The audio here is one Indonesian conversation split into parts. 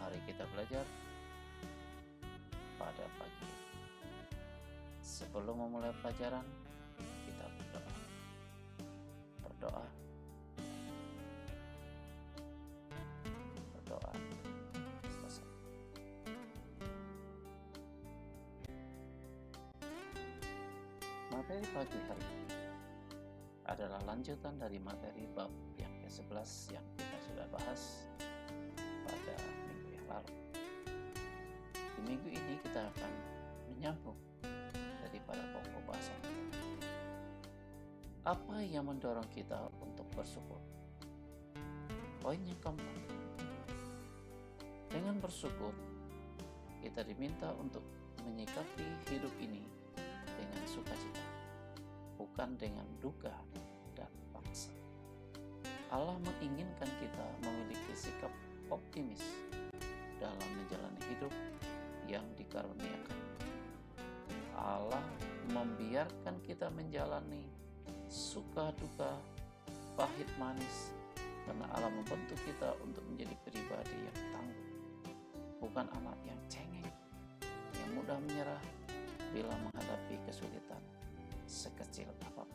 Mari kita belajar pada pagi ini. Sebelum memulai pelajaran, kita berdoa. Berdoa. Berdoa. Selesai. Materi pagi hari ini adalah lanjutan dari materi bab yang ke-11 yang kita sudah bahas pada minggu yang lalu. Di minggu ini kita akan menyambung daripada pokok bahasan. Apa yang mendorong kita untuk bersyukur? Poin yang keempat. Dengan bersyukur, kita diminta untuk menyikapi hidup ini dengan sukacita, bukan dengan duka dan paksa. Allah menginginkan kita memiliki sikap optimis dalam menjalani hidup yang dikaruniakan. Allah membiarkan kita menjalani suka duka, pahit manis, karena Allah membentuk kita untuk menjadi pribadi yang tangguh, bukan anak yang cengeng, yang mudah menyerah bila menghadapi kesulitan sekecil apapun.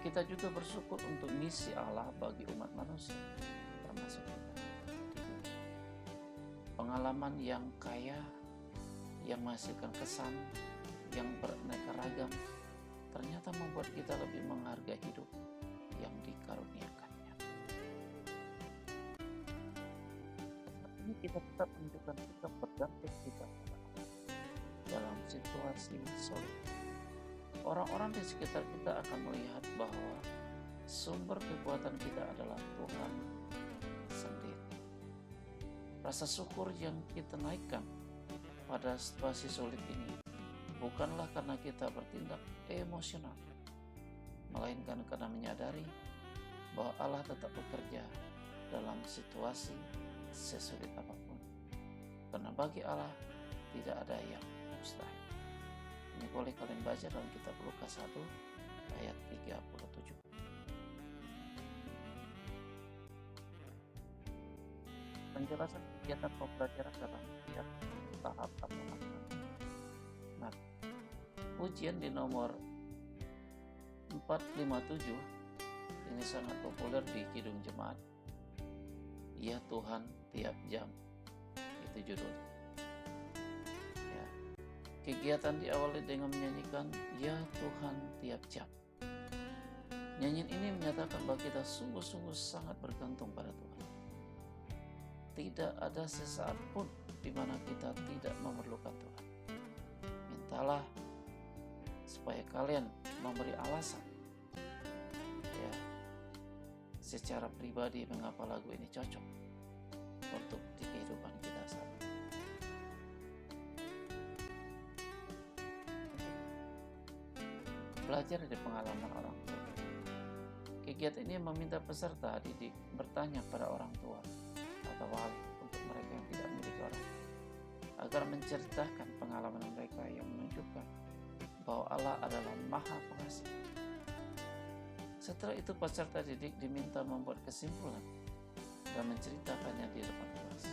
Kita juga bersyukur untuk misi Allah bagi umat manusia, termasuk kita. Pengalaman yang kaya, yang menghasilkan kesan, yang beraneka ragam, ternyata membuat kita lebih menghargai hidup yang dikaruniakannya. Saat ini kita tetap menunjukkan sikap bergantung kita pada Allah dalam situasi sulit. Orang-orang di sekitar kita akan melihat bahwa sumber kekuatan kita adalah Tuhan sendiri. Rasa syukur yang kita naikkan pada situasi sulit ini bukanlah karena kita bertindak emosional, melainkan karena menyadari bahwa Allah tetap bekerja dalam situasi sesulit apapun. Karena bagi Allah tidak ada yang mustahil. Ini boleh kalian baca dalam kitab Lukas 1 ayat 37. Penjelasan kegiatan pembelajaran dalam setiap tahap atau makna. Nah, ujian di nomor 457 ini sangat populer di Kidung Jemaat. Ya Tuhan tiap jam, itu judulnya. Ya. Kegiatan diawali dengan menyanyikan Ya Tuhan tiap jam. Nyanyian ini menyatakan bahwa kita sungguh-sungguh sangat bergantung pada Tuhan. Tidak ada sesaat pun di mana kita tidak memerlukan Tuhan. Mintalah supaya kalian memberi alasan ya, secara pribadi mengapa lagu ini cocok untuk di kehidupan kita saat ini. Belajar dari pengalaman orang tua. Kegiatan ini meminta peserta didik bertanya pada orang tua atau wali untuk mereka yang tidak memiliki orang tua, agar menceritakan pengalaman mereka yang menunjukkan bahwa Allah adalah Maha Pengasih. Setelah itu peserta didik diminta membuat kesimpulan dan menceritakannya di depan kelas.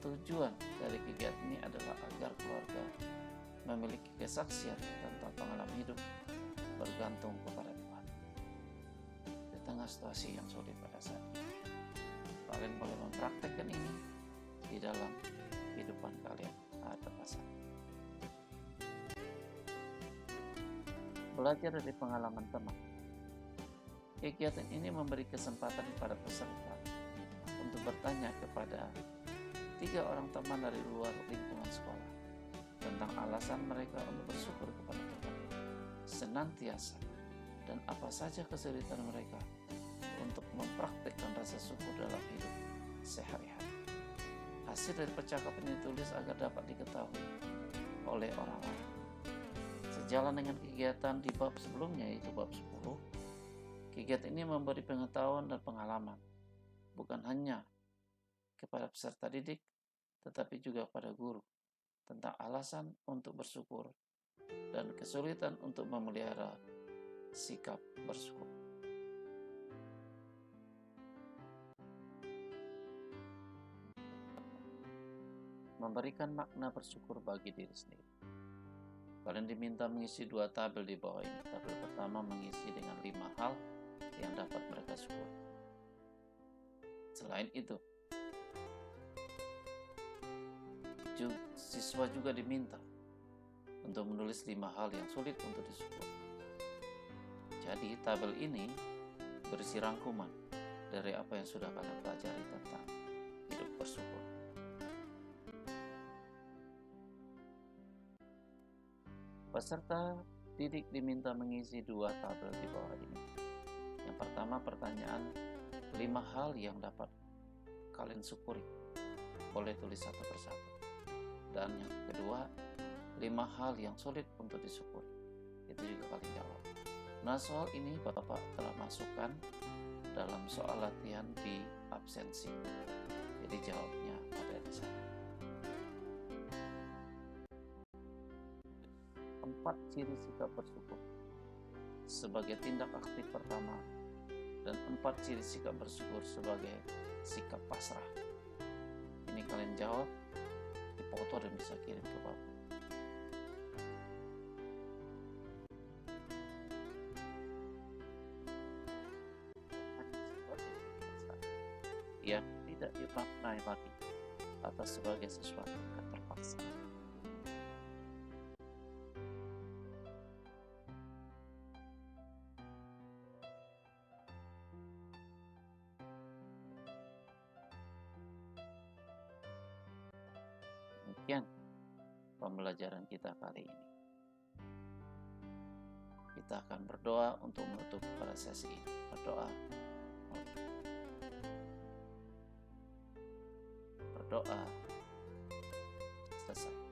Tujuan dari kegiatan ini adalah agar keluarga memiliki kesaksian tentang pengalaman hidup bergantung kepada Tuhan di tengah situasi yang sulit pada saat ini. Kalian boleh mempraktekkan ini di dalam kehidupan kalian atau pasangan. Belajar dari pengalaman teman. Kegiatan ini memberi kesempatan kepada peserta untuk bertanya kepada 3 orang teman dari luar lingkungan sekolah tentang alasan mereka untuk bersyukur kepada Tuhan senantiasa dan apa saja kesulitan mereka untuk mempraktikkan rasa syukur dalam hidup sehari-hari. Hasil dari percakapan ini ditulis agar dapat diketahui oleh orang lain. Sejalan dengan kegiatan di bab sebelumnya, yaitu bab 10, kegiatan ini memberi pengetahuan dan pengalaman, bukan hanya kepada peserta didik, tetapi juga pada guru, tentang alasan untuk bersyukur dan kesulitan untuk memelihara sikap bersyukur. memberikan makna bersyukur bagi diri sendiri. Kalian diminta mengisi 2 tabel di bawah ini. Tabel pertama mengisi dengan 5 hal yang dapat mereka syukur. Selain itu, siswa juga diminta untuk menulis 5 hal yang sulit untuk disyukuri. Jadi, tabel ini berisi rangkuman dari apa yang sudah kalian pelajari tentang hidup bersyukur. Peserta didik diminta mengisi 2 tabel di bawah ini. Yang pertama, pertanyaan 5 hal yang dapat kalian syukuri. Boleh tulis satu persatu. Dan yang kedua, 5 hal yang sulit untuk disyukuri. Itu juga kalian jawab. Nah, soal ini Bapak telah masukkan dalam soal latihan di absensi. Jadi jawabnya ada di sana. 4 ciri sikap bersyukur sebagai tindak aktif pertama, dan 4 ciri sikap bersyukur sebagai sikap pasrah. Ini kalian jawab, dipoto dan bisa kirim ke Bapak. Yang tidak dimaknai lagi atau sebagai sesuatu yang terpaksa. Demikian pembelajaran kita kali ini. Kita akan berdoa untuk menutup pada sesi ini. Berdoa. Selesai.